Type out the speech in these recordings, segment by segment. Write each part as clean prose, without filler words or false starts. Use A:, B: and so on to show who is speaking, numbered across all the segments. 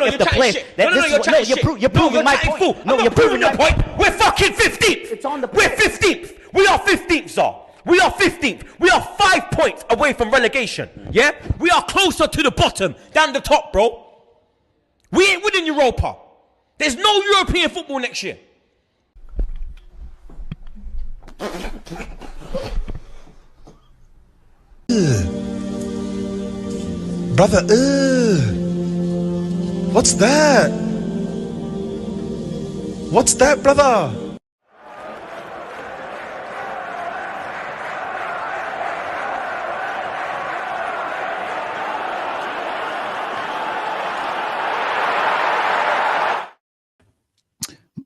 A: if the players... You're proving my point. No, you're proving your point.
B: We're fucking 15th.
A: It's on the
B: We're 15th. We are 15th, sir. We are 15th. We are 5 points away from relegation. Yeah? We are closer to the bottom than the top, bro. We ain't winning Europa. There's no European football next year.
C: Brother, what's that? What's that, brother?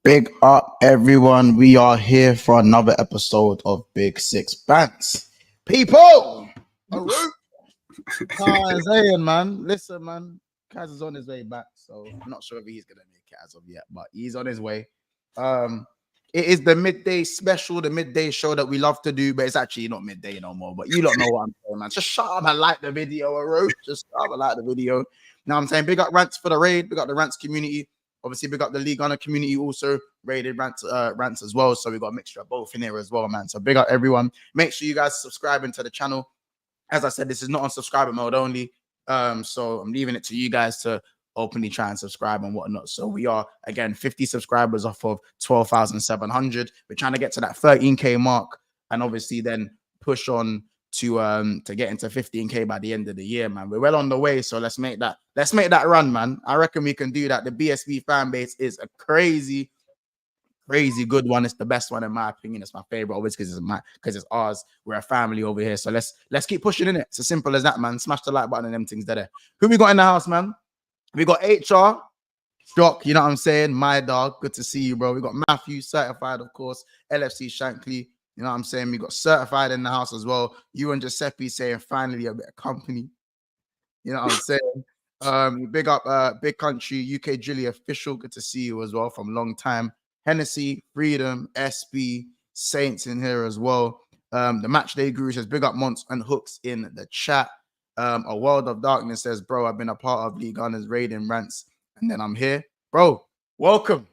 D: Big up, everyone. We are here for another episode of Big Six Bants. People! Saying, man. Listen, man. Kaz is on his way back, so I'm not sure if he's going to make it as of yet, but he's on his way. It is the midday special, the midday show that we love to do, but it's actually not midday no more, but you don't know what I'm saying, man. Just shut up and like the video, Just shut up and like the video. Now I'm saying big up Rants for the raid, big up the Rants community. Obviously, we got the League Gunner community also rated rants as well. So we got a mixture of both in here as well, man. So big up everyone. Make sure you guys subscribing to the channel. As I said, this is not on subscriber mode only. So I'm leaving it to you guys to openly try and subscribe and whatnot. So we are, again, 50 subscribers off of 12,700. We're trying to get to that 13K mark and obviously then push on to get into 15K by the end of the year, man. We're well on the way, so let's make that run, man. I reckon we can do that. The BSB fan base is a crazy good one. It's the best one in my opinion. It's my favorite, obviously, because it's ours. We're a family over here, so let's keep pushing in it. It's as simple as that, man. Smash the like button and them things there. Who we got in the house, man? We got HR Jock, you know what I'm saying? My dog, good to see you, bro. We got Matthew certified, of course. LFC Shankly. You know what I'm saying? We got certified in the house as well. You and Giuseppe saying finally a bit of company. You know what I'm saying? Big up Big Country, UK Drilly official. Good to see you as well from a long time. Hennessy, Freedom, SB, Saints in here as well. The Matchday Guru says big up Monts and Hooks in the chat. A World of Darkness says, bro, I've been a part of League Gunners raiding rants, and then I'm here. Bro, welcome.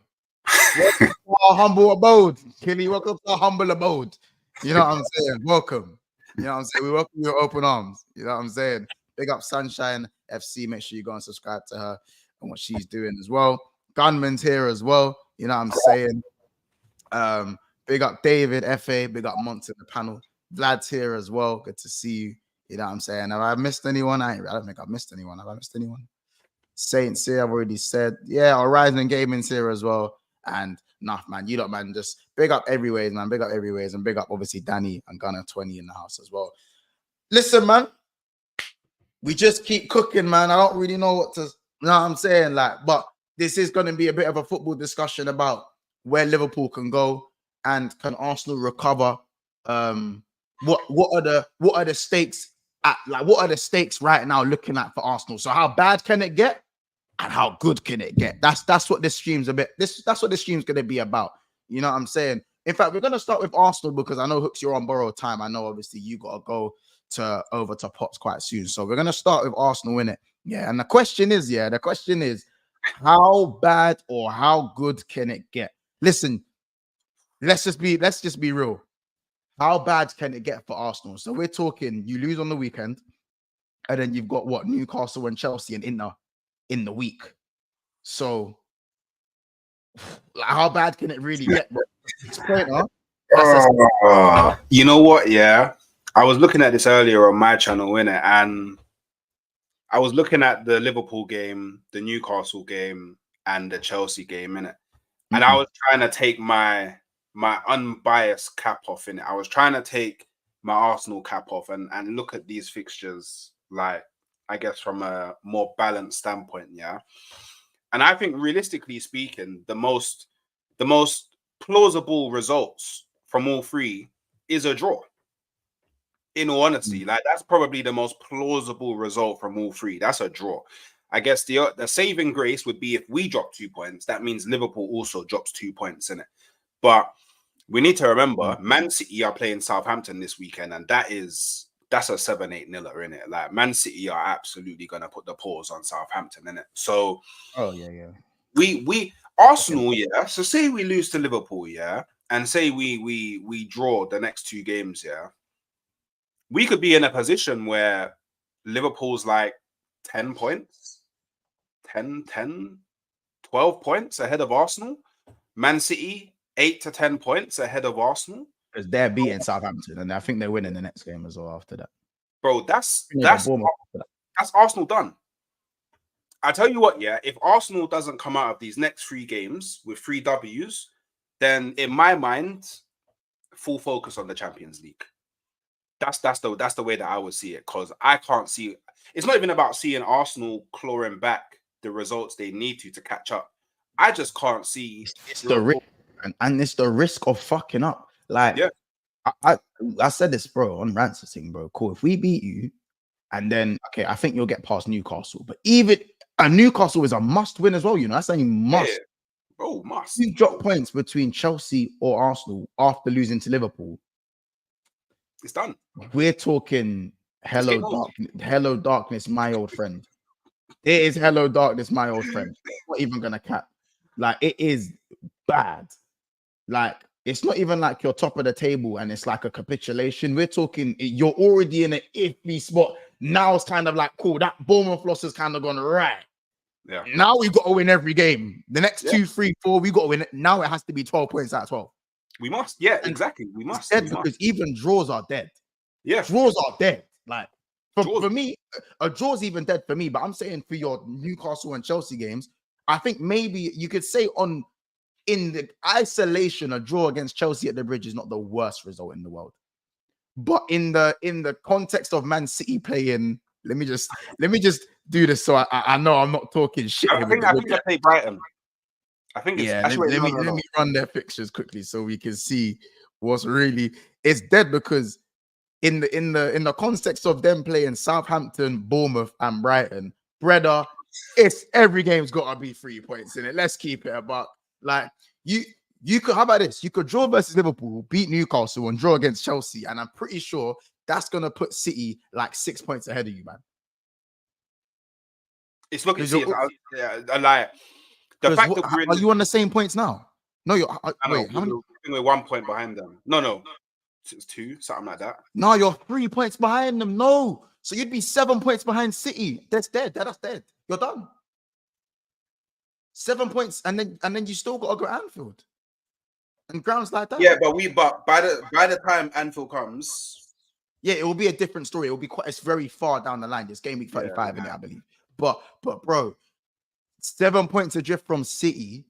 D: Welcome to our humble abode. Killy, welcome to our humble abode. You know what I'm saying? Welcome. You know what I'm saying? We welcome you with open arms. You know what I'm saying? Big up Sunshine FC. Make sure you go and subscribe to her and what she's doing as well. Gunman's here as well. You know what I'm saying? Big up David, FA. Big up Monts in the panel. Vlad's here as well. Good to see you. You know what I'm saying? Have I missed anyone? I don't think I've missed anyone. Have I missed anyone? Saints here, I've already said. Yeah, Horizon Gaming's here as well. And nah, man, you lot, man, just big up every man. Big up every and big up, obviously, Danny and Gunner 20 in the house as well. Listen, man, we just keep cooking, man. I don't really know what to, you know what I'm saying? Like, but this is going to be a bit of a football discussion about where Liverpool can go and can Arsenal recover. What are the stakes at, like, what are the stakes right now looking at for Arsenal? So how bad can it get and how good can it get? That's what this stream's a bit, that's what this stream's going to be about. You know what I'm saying? In fact, we're going to start with Arsenal because I know, Hooks, you're on borrowed time. I know obviously you got to go over to Pots quite soon. So we're going to start with Arsenal, innit? Yeah, and the question is how bad or how good can it get? Listen, let's just be real. How bad can it get for Arsenal? So we're talking, you lose on the weekend, and then you've got what, Newcastle and Chelsea and Inter in the week. So, like, how bad can it really get?
E: You know what? Yeah, I was looking at this earlier on my channel, innit? And I was looking at the Liverpool game, the Newcastle game, and the Chelsea game, innit? And I was trying to take my unbiased cap off in it. I was trying to take my Arsenal cap off and look at these fixtures, like, I guess from a more balanced standpoint, yeah. And I think realistically speaking, the most plausible results from all three is a draw. In all honesty, like, that's probably the most plausible result from all three. That's a draw. I guess the saving grace would be if we drop 2 points. That means Liverpool also drops 2 points in it. But we need to remember, Man City are playing Southampton this weekend, and that's that's a 7-8 niller, innit? Like Man City are absolutely gonna put the paws on Southampton, innit? So
D: yeah.
E: We Arsenal, yeah. So say we lose to Liverpool, yeah, and say we draw the next 2 games, yeah. We could be in a position where Liverpool's like 10 points, 12 points ahead of Arsenal. Man City 8 to 10 points ahead of Arsenal.
D: Because they're beating Southampton, and I think they're winning the next game as well after that.
E: Bro, that's Arsenal done. I tell you what, yeah, if Arsenal doesn't come out of these next 3 games with 3 W's, then in my mind, full focus on the Champions League. That's the way that I would see it, because I can't see. It's not even about seeing Arsenal clawing back the results they need to catch up. I just can't see.
D: It's the risk, and it's the risk of fucking up. Like,
E: yeah,
D: I said this, bro, on Ransom thing, bro. Cool. If we beat you, and then I think you'll get past Newcastle. But even Newcastle is a must win as well. You know, that's saying must.
E: Yeah. Oh, must.
D: You drop points between Chelsea or Arsenal after losing to Liverpool.
E: It's done.
D: We're talking hello darkness, my old friend. It is hello darkness, my old friend. Not even gonna cap. Like, it is bad. Like, it's not even like you're top of the table and it's like a capitulation. We're talking you're already in an iffy spot. Now it's kind of like, cool, that Bournemouth loss has kind of gone right.
E: Yeah.
D: Now we got to win every game. The next 2, 3, 4, we got to win it. Now it has to be 12 points out of 12.
E: We must. Yeah, exactly. We must.
D: Because even draws are dead.
E: Yeah.
D: Draws are dead. Like, for me, a draw's even dead for me. But I'm saying for your Newcastle and Chelsea games, I think maybe you could say in the isolation, a draw against Chelsea at the Bridge is not the worst result in the world. But in the context of Man City playing, let me just do this so I know I'm not talking shit.
E: I think they play Brighton. I think it's,
D: yeah. Let me run their fixtures quickly so we can see what's really. It's dead because in the context of them playing Southampton, Bournemouth, and Brighton, brother, it's every game's got to be 3 points in it. Let's keep it about like you could. How about this? You could draw versus Liverpool, beat Newcastle, and draw against Chelsea, and I'm pretty sure that's gonna put City like 6 points ahead of you, man.
E: It's looking like the fact that
D: are you on the same points now? No, you're. Wait, how many?
E: We're 1 point behind them. No, it's 2, something like that.
D: No, you're 3 points behind them. No, so you'd be 7 points behind City. That's dead. That's dead. You're done. 7 points, and then you still got to go Anfield and grounds like that.
E: Yeah, but by the time Anfield comes,
D: yeah, it will be a different story. It will be it's very far down the line. This game week 35 in it, I believe. But bro, 7 points adrift from City,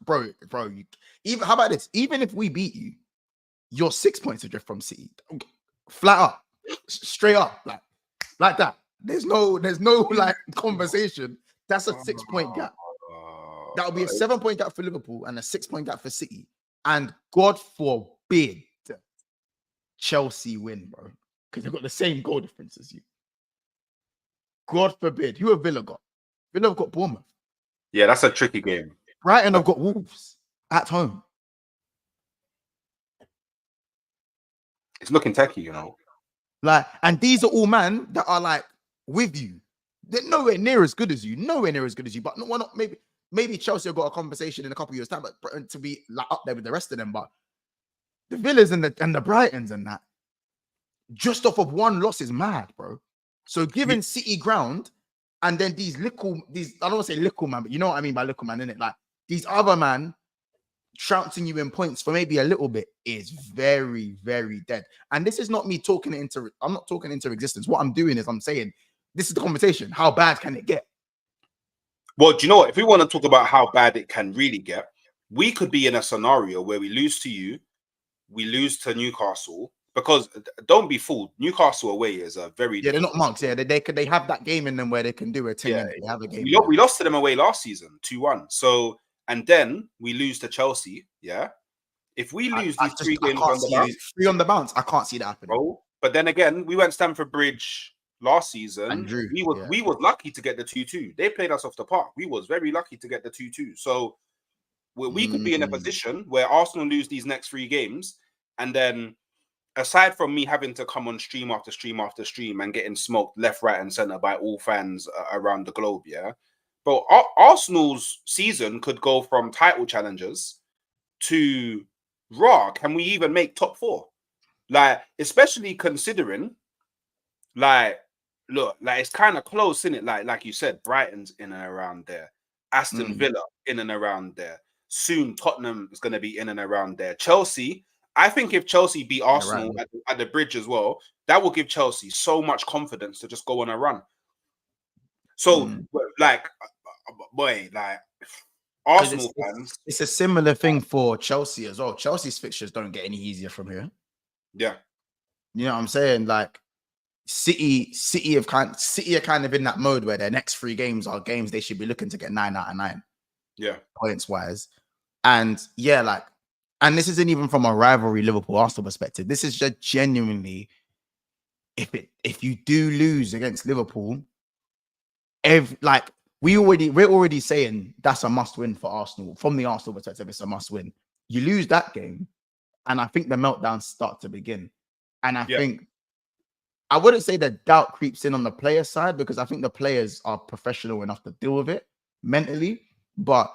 D: bro. How about this? Even if we beat you, you're 6 points adrift from City, flat up, straight up, like that. There's no like conversation. That's a 6 point gap. That'll be a 7 point gap for Liverpool and a 6 point gap for City. And God forbid Chelsea win, bro, because they've got the same goal difference as you. God forbid. Who have Villa got? Villa have got Bournemouth.
E: Yeah, that's a tricky game.
D: Brighton have got Wolves at home.
E: It's looking techie, you know.
D: Like, and these are all man that are like with you. They're nowhere near as good as you. But no, not maybe Chelsea have got a conversation in a couple of years' time, but to be like up there with the rest of them. But the Villas and the Brightons and that, just off of one loss is mad, bro. So giving City ground, and then these I don't want to say little man, but you know what I mean by little man, innit? Like these other man trouncing you in points for maybe a little bit is very, very dead. And this is not me talking it into. I'm not talking into existence. What I'm doing is I'm saying this is the conversation. How bad can it get?
E: Well, do you know what? If we want to talk about how bad it can really get, we could be in a scenario where we lose to you, we lose to Newcastle. Because don't be fooled, Newcastle away is a very
D: they're not monks. Yeah, they have that game in them where they can do a 10 minute. They have a game.
E: We lost to them away last season 2-1. So and then we lose to Chelsea. Yeah, if we lose these 3 games
D: on the bounce, I can't see that happening.
E: Bro. But then again, we went Stamford Bridge last season. We was lucky to get the 2-2. They played us off the park. We was very lucky to get the 2-2. So we could be in a position where Arsenal lose these next 3 games, and then aside from me having to come on stream after stream after stream and getting smoked left, right, and center by all fans around the globe, yeah. But Arsenal's season could go from title challengers to raw. Can we even make top 4? Like, especially considering, like, look, like it's kind of close, isn't it? Like you said, Brighton's in and around there, Aston Villa in and around there. Soon Tottenham is going to be in and around there. Chelsea, I think if Chelsea beat Arsenal at the bridge as well, that will give Chelsea so much confidence to just go on a run. So, like, boy, like Arsenal fans,
D: it's a similar thing for Chelsea as well. Chelsea's fixtures don't get any easier from here.
E: Yeah,
D: you know what I'm saying? Like City are kind of in that mode where their next 3 games are games they should be looking to get 9 out of 9.
E: Yeah,
D: points wise, and yeah, like, and this isn't even from a rivalry Liverpool Arsenal perspective. This is just genuinely, if you do lose against Liverpool, we're already saying that's a must win for Arsenal. From the Arsenal perspective, it's a must win. You lose that game, and I think the meltdowns start to begin. And I think I wouldn't say that doubt creeps in on the player side, because I think the players are professional enough to deal with it mentally. But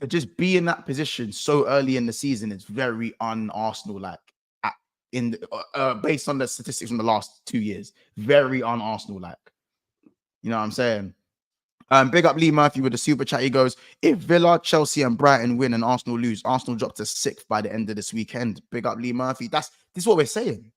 D: to just be in that position so early in the season is very un-Arsenal like. Based on the statistics from the last 2 years, very un-Arsenal like. You know what I'm saying? Big up Lee Murphy with the super chat. He goes, if Villa, Chelsea, and Brighton win and Arsenal lose, Arsenal drop to 6th by the end of this weekend. Big up Lee Murphy. This is what we're saying.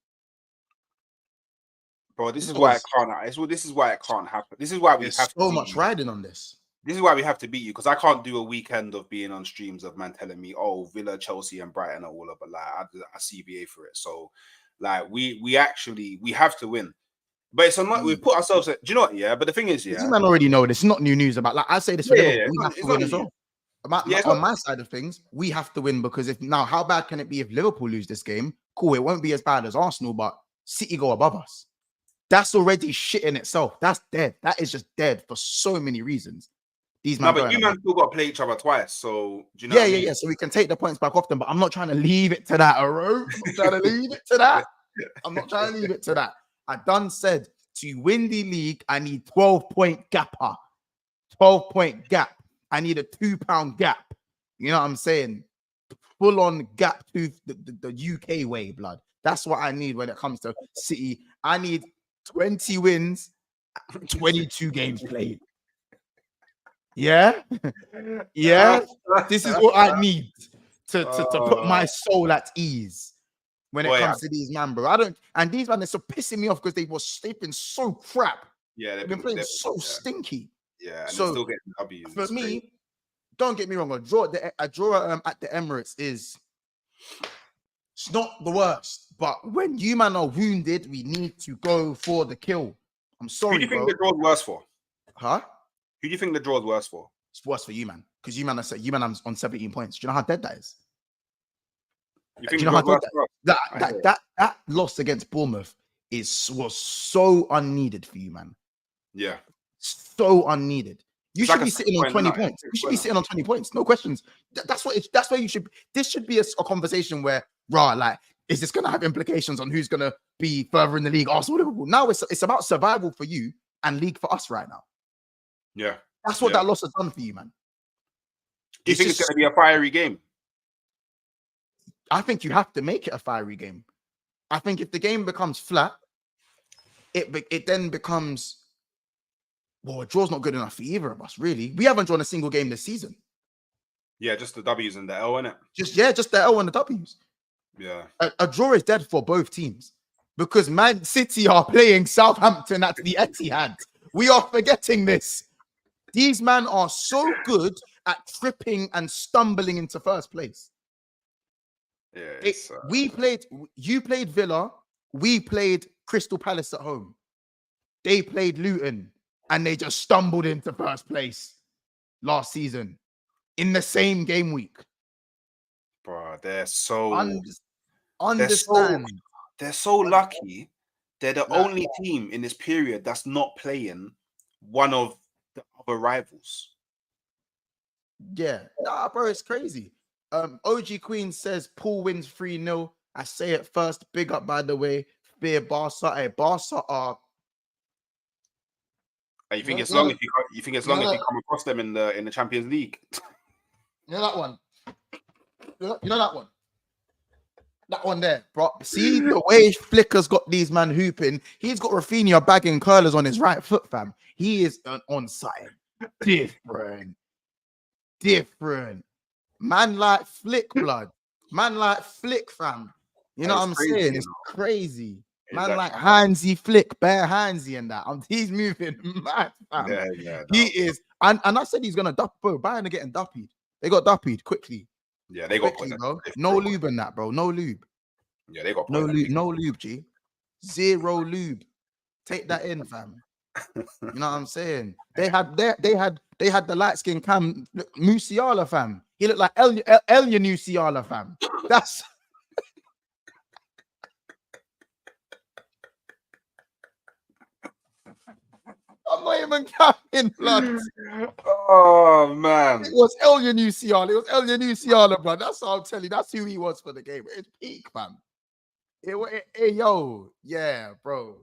E: Bro, this is why it can't. This is why it can't happen. This is why we have
D: so much riding on this.
E: This is why we have to beat you, because I can't do a weekend of being on streams of man telling me, oh, Villa, Chelsea, and Brighton are all up, but like I CBA for it. So, like we have to win. But it's not we put ourselves. Do you know what? Yeah, but the thing is, yeah,
D: you man already know this. It's not new news about. Like I say this for Liverpool, we have to win as well. On my side of things, we have to win, because how bad can it be if Liverpool lose this game? Cool, it won't be as bad as Arsenal, but City go above us. That's already shit in itself. That's dead. That is just dead for so many reasons. These man,
E: but you man still got to play each other twice. So do you know?
D: Yeah. So we can take the points back off them, but I'm not trying to leave it to that, Aro. I'm not trying to leave it to that. I'm not trying to leave it to that. I done said to win the league, I need 12-point gapper. 12-point gap. I need a £2 gap. You know what I'm saying? Full on gap to the UK way, blood. That's what I need when it comes to City. I need 20 wins, 22 games played. Yeah. This is what I need to put my soul at ease when it comes to these man, bro. And these man, they're so pissing me off because they've been so crap.
E: Yeah,
D: they've been playing so stinky.
E: Yeah, and
D: so
E: still getting W's.
D: For me, don't get me wrong, a draw at the Emirates it's not the worst. But when you man are wounded, we need to go for the kill. I'm sorry,
E: Who do you think the draw's worse for?
D: Huh?
E: Who do you think the draw's worse for?
D: It's worse for you, man. Because you man I'm on 17 points. Do you know how dead that is?
E: Do you know how
D: dead that loss against Bournemouth was so unneeded for you, man.
E: Yeah.
D: So unneeded. You should be sitting on 20 points. You should be sitting on 20 points. No questions. That's where you should. This should be a conversation where, is this going to have implications on who's going to be further in the league? Arsenal, Liverpool. Now it's about survival for you and league for us right now.
E: Yeah.
D: That's what that loss has done for you, man.
E: Do you think it's going to be a fiery game?
D: I think you have to make it a fiery game. I think if the game becomes flat, it then becomes, well, a draw's not good enough for either of us, really. We haven't drawn a single game this season.
E: Yeah, just the W's and the L, innit?
D: Just the L and the W's.
E: Yeah.
D: A draw is dead for both teams because Man City are playing Southampton at the Etihad. We are forgetting this. These men are so good at tripping and stumbling into first place.
E: Yeah,
D: you played Villa, we played Crystal Palace at home. They played Luton and they just stumbled into first place last season in the same game week.
E: Bro, they're so
D: understand.
E: They're so lucky. They're the only team in this period that's not playing one of the other rivals.
D: Yeah, bro, it's crazy. OG Queen says Paul wins 3-0 I say it first. Big up, by the way. Fear Barca. Hey, Barca are.
E: You think it's long if you think it's long if you come across them in the Champions League?
D: You know that one. You know that one. That one there, bro. See the way Flicker's got these man hooping. He's got Rafinha bagging curlers on his right foot, fam. He is an onside. Different. Man like Flick, blood. Man like Flick, fam. You know what I'm saying? It's crazy. Man like Handsy Flick, bare Handsy and that. He's moving mad, fam.
E: Yeah,
D: He is. And I said he's gonna dup, bro. Bayern are getting duppied. They got duppied quickly.
E: Yeah, they got
D: quickly, bro. No lube in that, bro. No lube.
E: Yeah, they got
D: no lube. No lube, G. Zero lube. Take that in, fam. You know what I'm saying? They had the light skin Cam Musiala, fam. He looked like Elia Musiala, fam. That's I'm not even counting, blood.
E: Oh man,
D: it was Elia Musiala. It was Elia Musiala, blood. That's what I'm telling you. That's who he was for the game. It's peak, fam. Hey, yo, yeah, bro.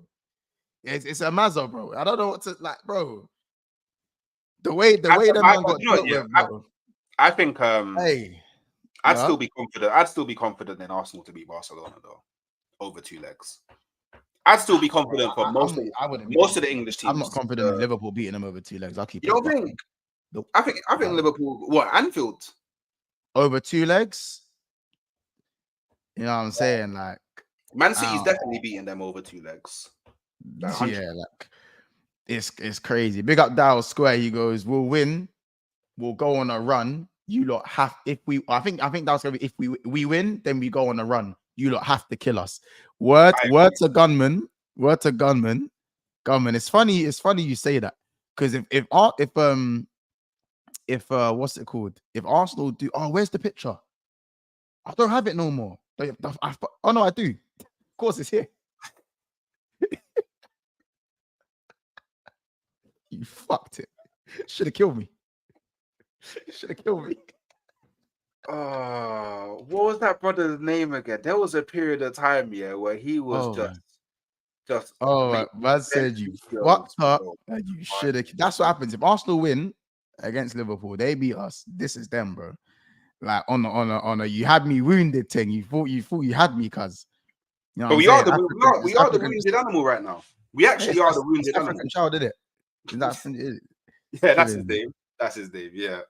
D: It's a mazzo, bro. I don't know what to like, bro. The way the man got dealt with, bro.
E: I think
D: hey,
E: I'd still be confident. I'd still be confident in Arsenal to beat Barcelona though, over 2 legs. I'd still be confident for most of the English teams.
D: I'm not confident in Liverpool beating them over 2 legs. I'll keep.
E: You don't think? Nope. I think Liverpool. What, Anfield?
D: Over 2 legs. You know what I'm saying? Like
E: Man City's definitely beating them over 2 legs.
D: Yeah, like it's crazy. Big up Dial Square. He goes, "We'll win. We'll go on a run. You lot have if we. I think that's gonna be if we win, then we go on a run. You lot have to kill us." Word to gunman. Word to gunman. Gunman. It's funny. It's funny you say that because if what's it called? If Arsenal do, where's the picture? I don't have it no more. Oh no, I do. Of course, it's here. You fucked it. Should have killed me. Should have killed me.
E: What was that brother's name again? There was a period of time, where he was just.
D: Man said you fucked up and you should have. That's what happens if Arsenal win against Liverpool. They beat us. This is them, bro. Like on a you had me wounded thing. You thought you had me, cuz. You know,
E: but we are the wounded animal right now. We actually are the wounded animal.
D: Child did it. That's
E: his name. That's his name. Yeah.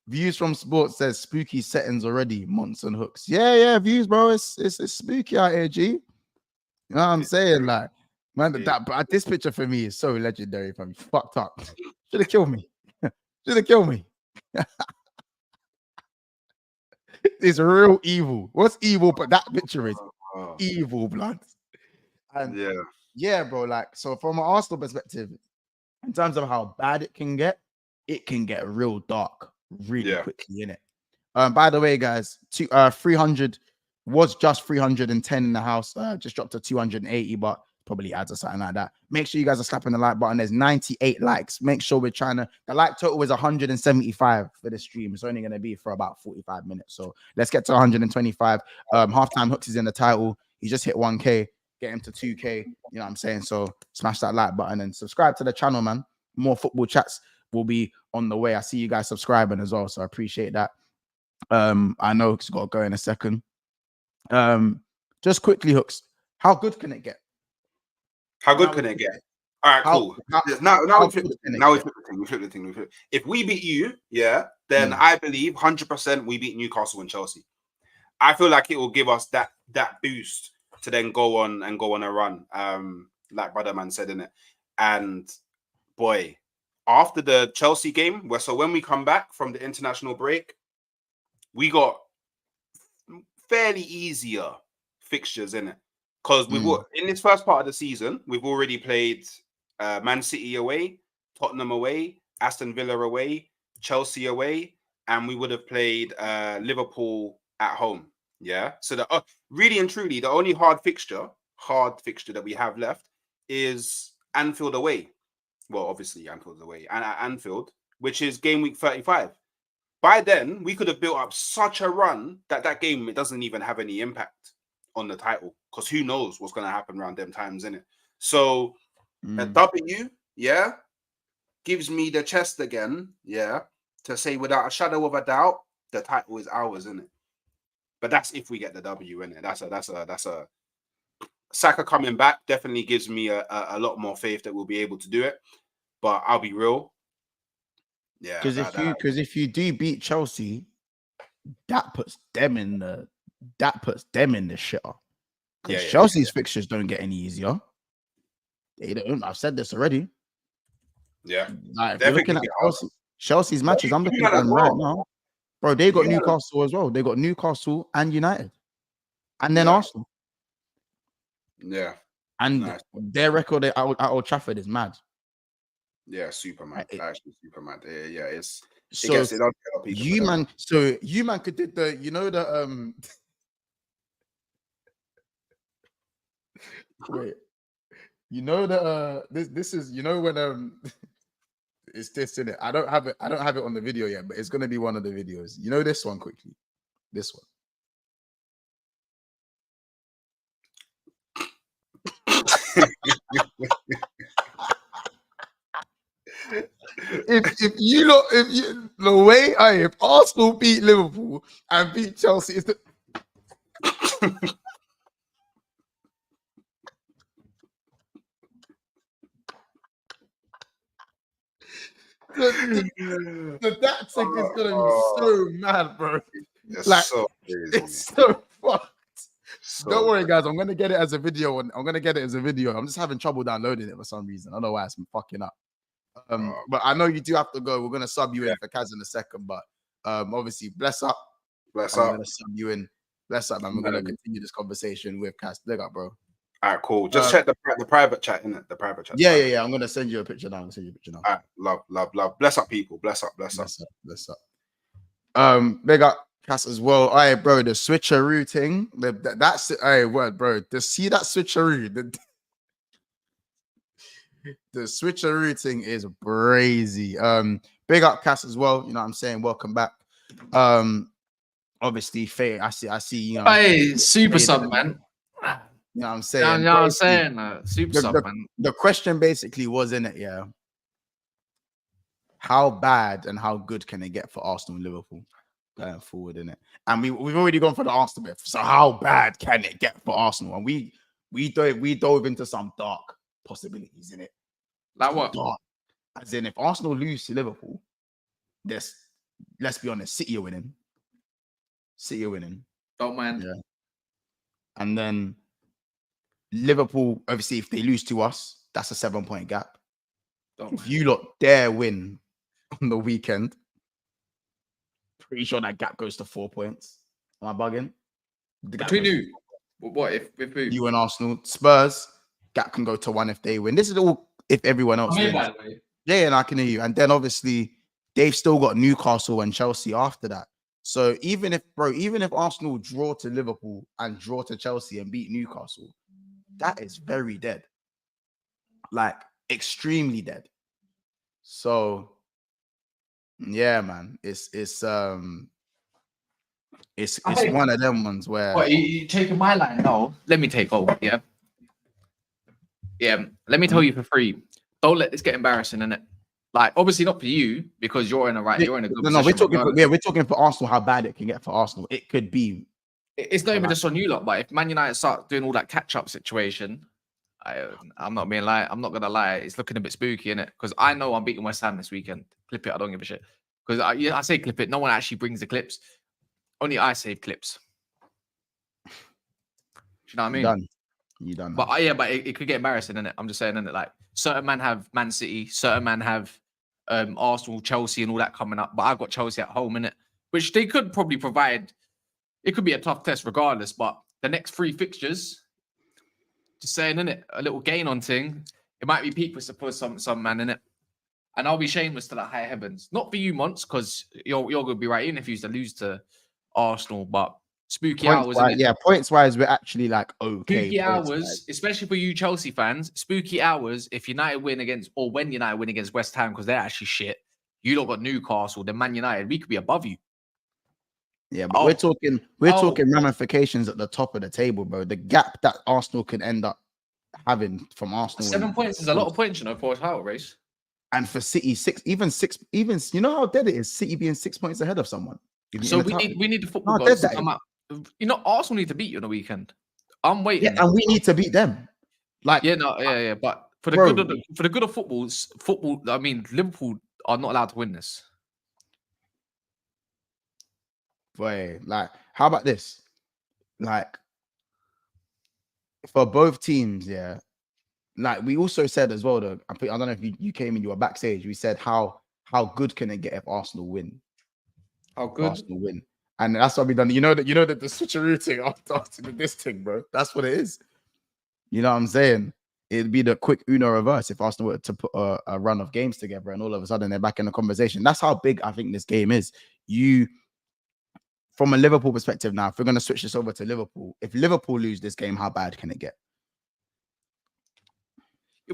D: Views from Sports says spooky settings already. Monts and hooks. Yeah. Views, bro. It's spooky out here, G. You know what I'm saying? Like, man, but this picture for me is so legendary. Fam, you fucked up. Should have killed me. Should have killed me. It's real evil. What's evil? But that picture is evil, blood. And yeah, bro. Like, so from an Arsenal perspective, in terms of how bad it can get real dark really quickly, innit? By the way, guys, 300 was just 310 in the house. Just dropped to 280, but probably adds or something like that. Make sure you guys are slapping the like button. There's 98 likes. Make sure we're trying to. The like total is 175 for the stream. It's only going to be for about 45 minutes. So let's get to 125. Halftime Hooks is in the title. He just hit 1K. Get him to 2K. You know what I'm saying? So smash that like button and subscribe to the channel, man. More football chats will be on the way. I see you guys subscribing as well, so I appreciate that. I know Hooks got to go in a second. Just quickly, Hooks, how good can it get?
E: How good can it get? All right, cool. Now we flip the thing. If we beat you, then I believe 100% we beat Newcastle and Chelsea. I feel like it will give us that boost to then go on a run, like Brother Man said, in it. And boy, after the Chelsea game, when we come back from the international break, we got fairly easier fixtures in it. Because in this first part of the season, we've already played Man City away, Tottenham away, Aston Villa away, Chelsea away, and we would have played Liverpool at home. Yeah. So the really and truly, the only hard fixture that we have left is Anfield away. Well, obviously Anfield's away, and at Anfield, which is game week 35. By then, we could have built up such a run that game, it doesn't even have any impact on the title, because who knows what's going to happen around them times, innit? So a W, yeah, gives me the chest again, yeah, to say without a shadow of a doubt, the title is ours, innit? But that's if we get the W, innit? That's a Saka coming back definitely gives me a lot more faith that we'll be able to do it. But I'll be real, yeah.
D: Because if you do beat Chelsea, that puts them in the shitter. Because Chelsea's fixtures don't get any easier. They don't. I've said this already.
E: Yeah.
D: Like, if you're looking at Chelsea's matches, I'm looking at them right now. Bro, they got Newcastle as well. They got Newcastle and United. And then Arsenal.
E: Yeah.
D: And their record at Old Trafford is mad.
E: Yeah, super mad. Actually, super mad. Yeah, it's
D: so it gets it on people. You man could did the, you know, the wait. You know the this is, you know, when it's this in it. I don't have it on the video yet, but it's gonna be one of the videos. You know this one quickly. This one. if Arsenal beat Liverpool and beat Chelsea, it's the that thing is gonna be so mad, bro.
E: It's
D: like
E: so crazy.
D: It's so fucked. So don't worry, guys. I'm gonna get it as a video, and I'm just having trouble downloading it for some reason. I don't know why it's fucking up. But I know you do have to go. We're gonna sub you in for Kaz in a second, but obviously, bless up. I'm gonna sub you in. Bless up, man. We're gonna continue this conversation with Kaz. Leg up, bro.
E: All right, cool. Just check the private chat, innit? The private chat.
D: Yeah. I'm gonna send you a picture now.
E: All right, love. Bless up, people. Bless up.
D: Big up Cass as well. All right, bro. The switcheroo thing. That's it. All right, word, bro. To see that switcheroo. The switcheroo thing is crazy. Big up Cass as well. You know what I'm saying? Welcome back. Obviously, Faye. I see. You know,
F: hey, super sub, man.
D: You know what I'm saying?
F: Yeah, I'm saying super sub, man.
D: The question basically was in it, yeah. How bad and how good can it get for Arsenal and Liverpool going forward, in it? And we've already gone for the Arsenal bit. So how bad can it get for Arsenal? And we dove into some dark possibilities in it.
F: Like what?
D: Dark. As in, if Arsenal lose to Liverpool, let's be honest, City are winning.
F: Don't mind.
D: Yeah. And then Liverpool, obviously, if they lose to us, that's a 7-point gap. If you lot dare win on the weekend, pretty sure that gap goes to 4 points. Am I bugging?
F: Between you? What if who?
D: You and Arsenal? Spurs, gap can go to 1 if they win. This is all if everyone else wins.
F: By the way.
D: Yeah, and I can hear you. And then obviously they've still got Newcastle and Chelsea after that. So even if Arsenal draw to Liverpool and draw to Chelsea and beat Newcastle, that is very dead. Like extremely dead. So yeah, man. It's one of them ones where
F: what, you taking my line? No, let me take over. Yeah. Let me tell you for free. Don't let this get embarrassing, innit? Like, obviously not for you because you're in a good position.
D: No, we're talking for Arsenal. How bad it can get for Arsenal. It could be.
F: It's not even just on you lot, but if Man United start doing all that catch-up situation, I'm not gonna lie. It's looking a bit spooky, innit? Because I know I'm beating West Ham this weekend. Clip it. I don't give a shit. Because I say clip it. No one actually brings the clips. Only I save clips. Do you know what I mean?
D: You done.
F: But but it could get embarrassing, innit? I'm just saying, innit? Like certain men have Man City, certain men have Arsenal, Chelsea, and all that coming up. But I've got Chelsea at home, innit? Which they could probably provide. It could be a tough test regardless, but the next 3 fixtures, just saying, innit? A little gain on thing. It might be peak for some man, innit? And I'll be shameless to the high heavens. Not for you, Monts, because you're going to be right, even if you used to lose to Arsenal, but spooky hours.
D: Points wise, we're actually like okay.
F: Spooky hours, especially for you Chelsea fans. Spooky hours. If United win against, or when United win against West Ham, because they're actually shit. You don't got Newcastle, then Man United. We could be above you.
D: Yeah, but we're talking ramifications at the top of the table, bro. The gap that Arsenal can end up having from Arsenal.
F: 7 points is a lot of points, you know, for a title race.
D: And for City, six, you know how dead it is, City being 6 points ahead of someone.
F: So we need the football gods to come out. You know, Arsenal need to beat you on the weekend. I'm waiting.
D: Yeah, and we need to beat them. Like,
F: But for the good of football, I mean, Liverpool are not allowed to win this.
D: Boy, like, how about this? Like, for both teams, yeah. Like, we also said as well, though, I don't know if you came in, you were backstage. We said how good can it get if Arsenal win?
F: How good?
D: Arsenal win. And that's what we done. You know that the switcheroo thing after this thing, bro. That's what it is. You know what I'm saying? It'd be the quick Uno reverse if Arsenal were to put a run of games together and all of a sudden they're back in the conversation. That's how big I think this game is. From a Liverpool perspective now, if we're going to switch this over to Liverpool, if Liverpool lose this game, how bad can it get?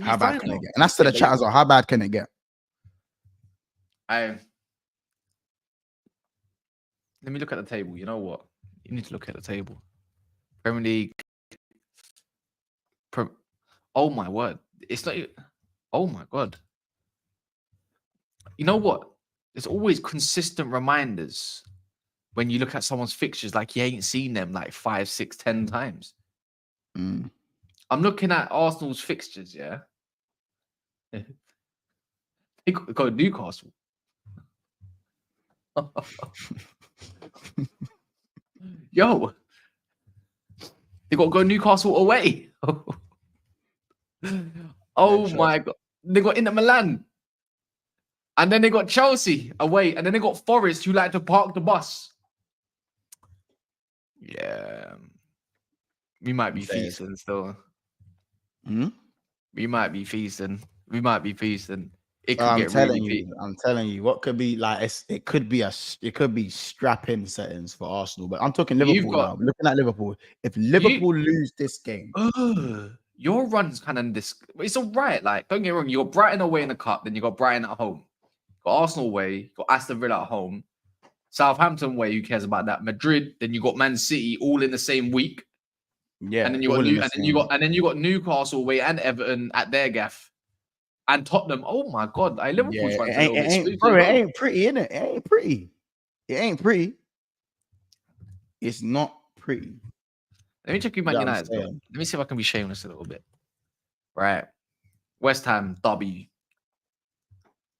D: How bad can it get? And that's to the chat as well. How bad can it get?
F: Let me look at the table. You know what? You need to look at the table. Premier League. Oh my word. It's not. Oh my God. You know what? There's always consistent reminders when you look at someone's fixtures, like you ain't seen them like 5, 6, 10 times. I'm looking at Arsenal's fixtures, yeah. They got Newcastle. Yo, they got to go Newcastle away. Oh my God. They got Inter Milan. And then they got Chelsea away. And then they got Forest, who like to park the bus. Yeah. We might be feasting still. We might be feasting. It could get really
D: I'm telling you, what could be like it could be strap-in settings for Arsenal. But I'm talking Liverpool now. I'm looking at Liverpool. If Liverpool lose this game,
F: your run's kind of this. It's all right. Like, don't get me wrong. You got Brighton away in the cup, then you got Brighton at home. You got Arsenal away, you got Aston Villa at home, Southampton away. Who cares about that? Madrid. Then you got Man City all in the same week.
D: Yeah,
F: and then you got Newcastle away and Everton at their gaff. And Tottenham, oh my God, Liverpool's
D: it ain't pretty, innit? It ain't pretty. It ain't pretty. It's not pretty.
F: Let me check you Man United. Let me see if I can be shameless a little bit. Right. West Ham, Derby.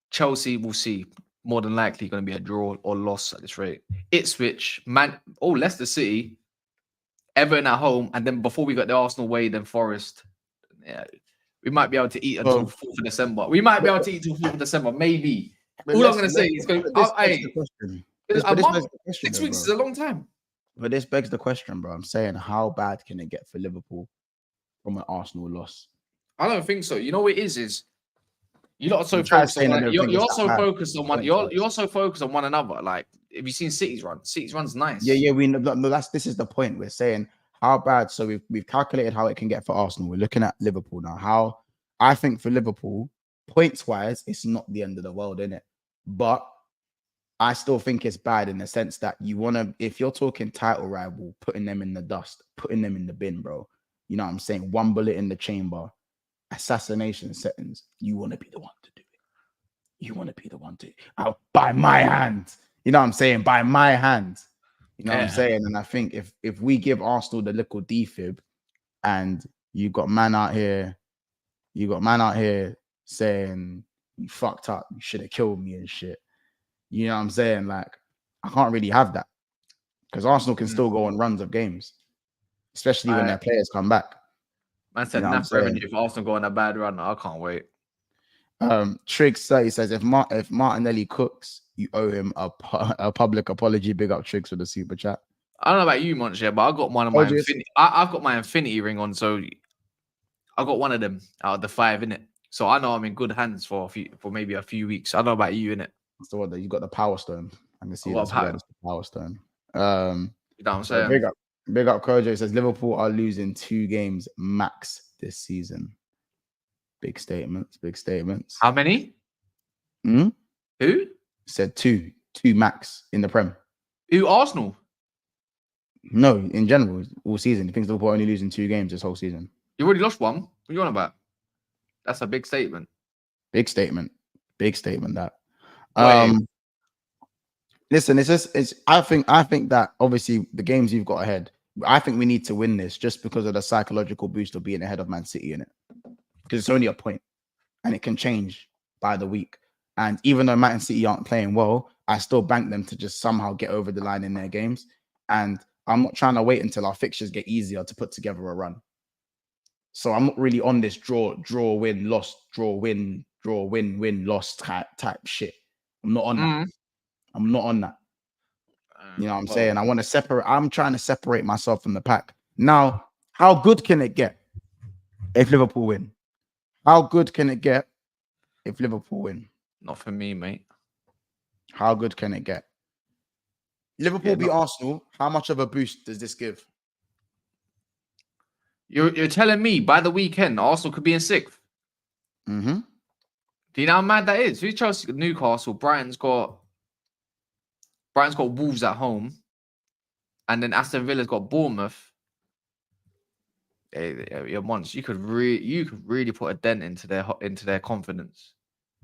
F: Chelsea, we'll see. More than likely going to be a draw or loss at this rate. Ipswich, Leicester City, Everton at home, and then before we got the Arsenal away, then Forest. Yeah. We might be able to eat until 4th of December. Maybe. All I'm going to say is going to... 6 weeks is a long time.
D: But this begs the question, bro. I'm saying, how bad can it get for Liverpool from an Arsenal loss?
F: I don't think so. You know what it is you're not so focused on you're so focused on one. You're so focused on one another. Like, have you seen City's run? City's run's nice.
D: Yeah. We know this is the point. We're saying how bad. So we've calculated how it can get for Arsenal. We're looking at Liverpool now. How I think for Liverpool, points wise, it's not the end of the world, innit? But I still think it's bad in the sense that you want to, if you're talking title rival, putting them in the dust, putting them in the bin, bro. You know what I'm saying? One bullet in the chamber, assassination settings. You want to be the one to do it. You want to be the one to, by my hand. You know what I'm saying? By my hand. You know what I'm saying? And I think if we give Arsenal the little defib, and you got man out here saying you fucked up, you should have killed me and shit. You know what I'm saying? Like, I can't really have that because Arsenal can still go on runs of games, especially when their players come back.
F: Man said enough revenue if Arsenal go on a bad run. I can't wait.
D: Triggs 30 says if Martinelli cooks, you owe him a public apology. Big up Triggs for the super chat.
F: I don't know about you, Monch, but I got one of my I've got my Infinity ring on, so I got one of them out of the 5 in it. So I know I'm in good hands for maybe a few weeks. I don't know about you, innit?
D: So what? You got the Power Stone. I can see
F: that's
D: the Power Stone.
F: You know what I'm saying?
D: Big up Kojo says Liverpool are losing 2 games max this season. Big statements.
F: How many?
D: Who?
F: Said
D: 2 max in the Prem.
F: Who? Arsenal?
D: No, in general, all season. He thinks Liverpool only losing 2 games this whole season.
F: You already lost one. What are you on about? That's a big statement.
D: Big statement. Big statement that.
F: Wait.
D: Listen, it's I think that obviously the games you've got ahead, I think we need to win this just because of the psychological boost of being ahead of Man City in it. Because it's only a point and it can change by the week. And even though Man City aren't playing well, I still bank them to just somehow get over the line in their games. And I'm not trying to wait until our fixtures get easier to put together a run. So I'm not really on this draw, win, loss, draw, win, loss type shit. I'm not on that. I'm not on that. You know what I'm saying? I want to separate. I'm trying to separate myself from the pack. Now, how good can it get if Liverpool win? How good can it get if Liverpool win?
F: Not for me, mate.
D: How good can it get? Liverpool beat Arsenal. How much of a boost does this give?
F: You're telling me by the weekend Arsenal could be in 6th?
D: Mm-hmm.
F: Do you know how mad that is? Who's Chelsea? Newcastle. Brighton's got Wolves at home, and then Aston Villa's got Bournemouth. Once you could really put a dent into their confidence.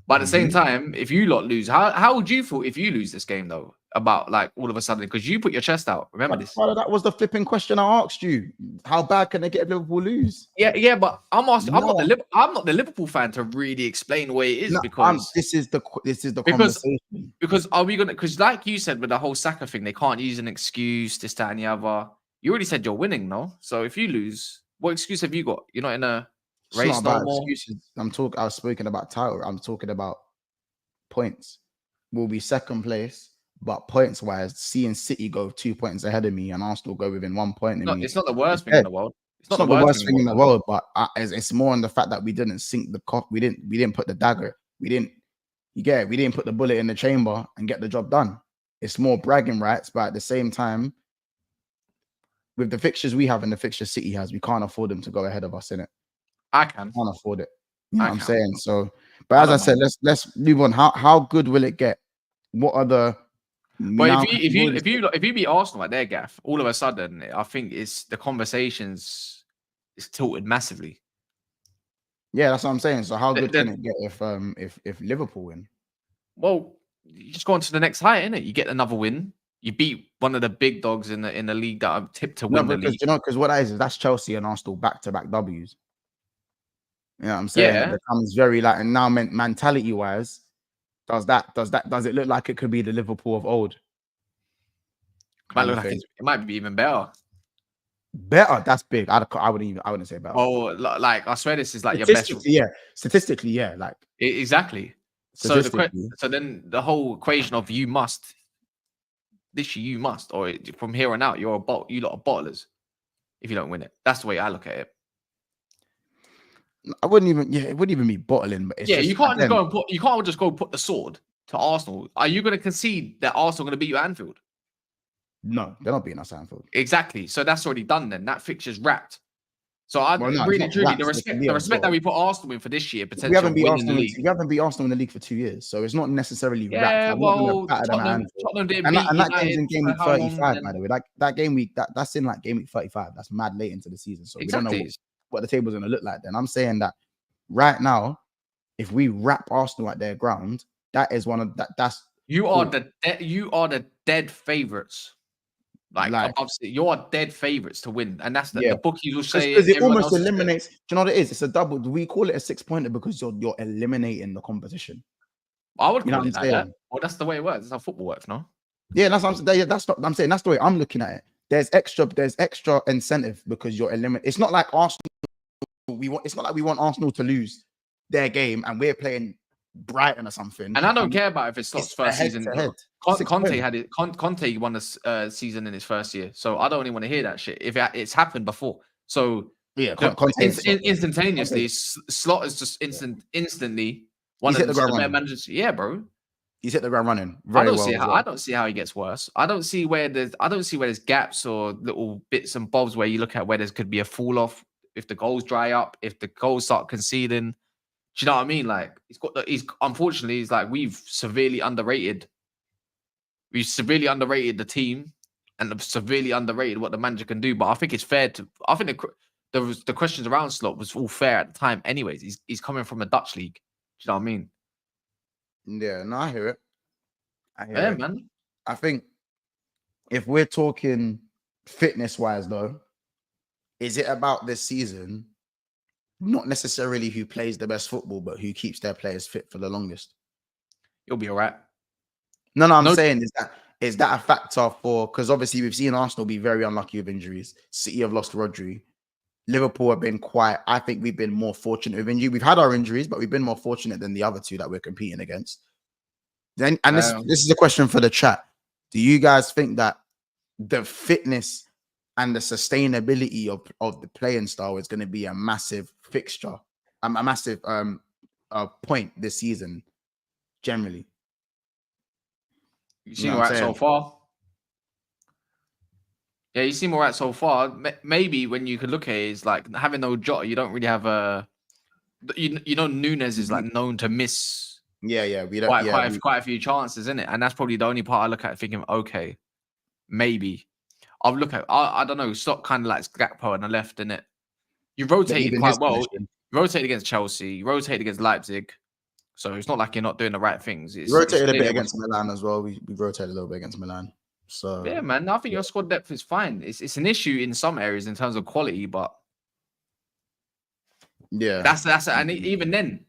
F: But at the same time, if you lot lose, how would you feel if you lose this game though? About like all of a sudden, because you put your chest out. Remember this?
D: Brother, that was the flipping question I asked you. How bad can they get if Liverpool lose?
F: Yeah, but I'm asking. No. I'm not the Liverpool fan to really explain where it is, no, because
D: this is the conversation.
F: Because are we gonna? Because like you said with the whole Saka thing, they can't use an excuse, this, that, and the other. You already said you're winning, no? So if you lose, what excuse have you got? You're not in a race.
D: It's not about excuses. I was speaking about title. I'm talking about points. We'll be second place. But points wise, seeing City go 2 points ahead of me and Arsenal go within 1 point.
F: It's not the worst thing in the world.
D: It's not the worst thing in the world, but it's more on the fact that we didn't sink the cock. We didn't put the dagger. We didn't put the bullet in the chamber and get the job done. It's more bragging rights, but at the same time, with the fixtures we have and the fixtures City has, we can't afford them to go ahead of us in it.
F: I can't
D: afford it. You know what I'm saying? So, but as I said, let's move on. How good will it get? What are the
F: But if you beat Arsenal at their gaff, all of a sudden, I think the conversations is tilted massively.
D: Yeah, that's what I'm saying. So how good can it get if Liverpool win?
F: Well, you just go on to the next height, innit? You get another win. You beat one of the big dogs in the league that are tipped to win the league.
D: Because what that is that's Chelsea and Arsenal back-to-back W's. You know what I'm saying?
F: Yeah.
D: It becomes very like, and now mentality-wise. Does it look like it could be the Liverpool of old?
F: It might be even better.
D: Better? That's big. I wouldn't say better.
F: Oh, like I swear this is like your best.
D: Statistically, yeah. Like
F: exactly. So then the whole equation of you must, or from here on out, you lot are bottlers if you don't win it. That's the way I look at it.
D: It wouldn't even be bottling. But
F: you can't just go put the sword to Arsenal. Are you going to concede that Arsenal are going to beat you at Anfield?
D: No, they're not beating us at Anfield.
F: Exactly. So that's already done. Then that fixture's wrapped. So the respect that we put Arsenal in for this year, potentially
D: we haven't beat Arsenal in the league for 2 years, so it's not necessarily wrapped.
F: Yeah, Tottenham didn't beat
D: and that game's in game week 35, by the way. That game week that's in like game week 35. That's mad late into the season, so we don't know what the table's going to look like. Then I'm saying that right now, if we wrap Arsenal at their ground, that is one of that's
F: you are the dead favorites. Like obviously, you're dead favorites to win, and that's the bookies will say
D: because it almost eliminates. Do you know what it is? It's a double. We call it a 6-pointer because you're eliminating the competition.
F: I would call it like that. Well, that's the way it works. That's how football works, no?
D: Yeah, that's what I'm saying. I'm saying that's the way I'm looking at it. There's extra incentive because you're eliminating. It's not like Arsenal. It's not like we want Arsenal to lose their game and we're playing Brighton or something.
F: And I don't care about if it's Slot's first season. Conte won this season in his first year, so I don't even want to hear that shit. If it's happened before, so
D: yeah,
F: instantaneously, Slot is just instantly one of the better managers. Yeah, bro.
D: He's hit the ground running.
F: I don't see how he gets worse. I don't see where there's gaps or little bits and bobs where you look at where there could be a fall off if the goals dry up, if the goals start conceding. Do you know what I mean? Like unfortunately, we've severely underrated the team, and severely underrated what the manager can do. But I think it's fair to. I think the questions around Slot was all fair at the time. Anyways, he's coming from a Dutch league. Do you know what I mean?
D: Yeah, no, I hear it. I hear
F: Yeah,
D: it.
F: man.
D: I think if we're talking fitness-wise, though, is it about this season? Not necessarily who plays the best football, but who keeps their players fit for the longest.
F: You'll be all right.
D: No, I'm saying is that a factor for, because obviously we've seen Arsenal be very unlucky with injuries. City have lost Rodri. Liverpool have been quiet. I think we've been more fortunate with injury. We've had our injuries, but we've been more fortunate than the other two that we're competing against. Then, and this is a question for the chat. Do you guys think that the fitness and the sustainability of the playing style is going to be a massive fixture, a massive point this season, generally?
F: You seem all right so far. Yeah, you seem all right so far. Maybe when you could look at it, is like having no Jota, you don't really have a. You know, Nunes is like known to miss.
D: Yeah, we don't.
F: Quite a few chances, isn't it? And that's probably the only part I look at thinking, okay, maybe. I'll look at. I don't know. Stock kind of like Gakpo on the left, innit? You rotated quite well. You rotated against Chelsea. You rotated against Leipzig. So it's not like you're not doing the right things.
D: We rotated a bit against Milan as well. We rotated a little bit against Milan. So
F: yeah, man. I think your squad depth is fine. It's an issue in some areas in terms of quality, but
D: yeah,
F: that's and even then,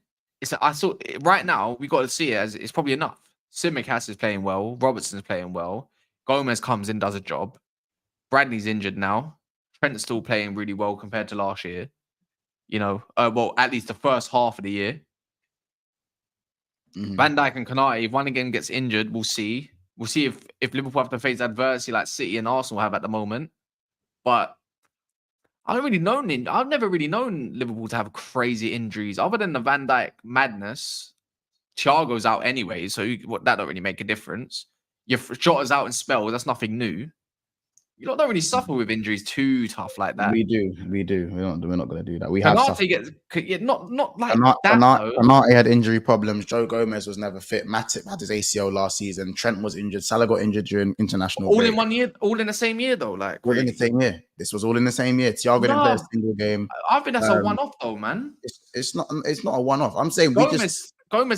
F: I saw right now we got to see it as it's probably enough. Tsimikas is playing well. Robertson's playing well. Gomez comes in, does a job. Bradley's injured now. Trent's still playing really well compared to last year. You know, well, at least the first half of the year. Van Dijk and Konate, if one again gets injured, we'll see. We'll see if Liverpool have to face adversity like City and Arsenal have at the moment. But I've never really known Liverpool to have crazy injuries other than the Van Dijk madness. Thiago's out anyway, so that don't really make a difference. Your Jota's out in spells, that's nothing new. You don't really suffer with injuries too tough like that.
D: We do. We're not going to do that. We
F: Konate
D: have suffered.
F: not like that.
D: Konate had injury problems. Joe Gomez was never fit. Matip had his ACL last season. Trent was injured. Salah got injured during international break.
F: In 1 year, all in the same year though. Like
D: all in the same year. This was all in the same year. Thiago didn't play a single game.
F: I think that's a one-off though, man.
D: It's not a one-off. I'm saying
F: Gomez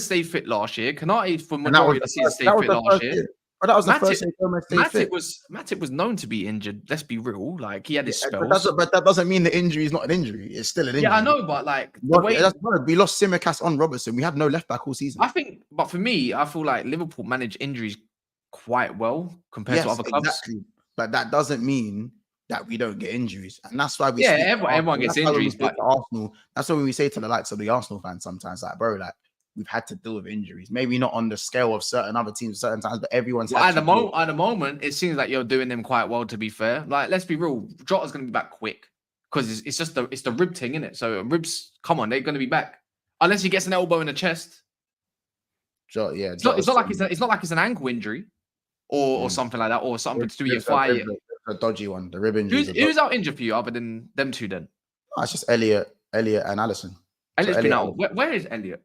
F: stayed fit last year. Konate for majority of the season stayed fit last year.
D: But that was the first year Gomez stayed fit.
F: Matip was known to be injured. Let's be real. Like he had his spells.
D: But that doesn't mean the injury is not an injury. It's still an injury.
F: Yeah, I know, but like
D: we lost Tsimikas on Robertson. We had no left back all season.
F: I think, but for me, I feel like Liverpool manage injuries quite well compared to other clubs.
D: Exactly. But that doesn't mean that we don't get injuries, and that's why we.
F: Everyone gets injuries. But
D: Arsenal, that's what we say to the likes of the Arsenal fans sometimes. Like, bro, like we've had to deal with injuries. Maybe not on the scale of certain other teams, certain times, but everyone's.
F: At the moment, it seems like you're doing them quite well. To be fair, like let's be real, Jota's going to be back quick because it's just the rib thing, isn't it? So ribs, come on, they're going to be back unless he gets an elbow in the chest.
D: Jota, yeah,
F: it's not like it's an ankle injury or something like that, or something to do with your fire.
D: A dodgy one, the rib injury.
F: Who's out injured for you other than them two? Then
D: it's just Elliot, and Alisson.
F: Elliott's been out. Where is Elliot?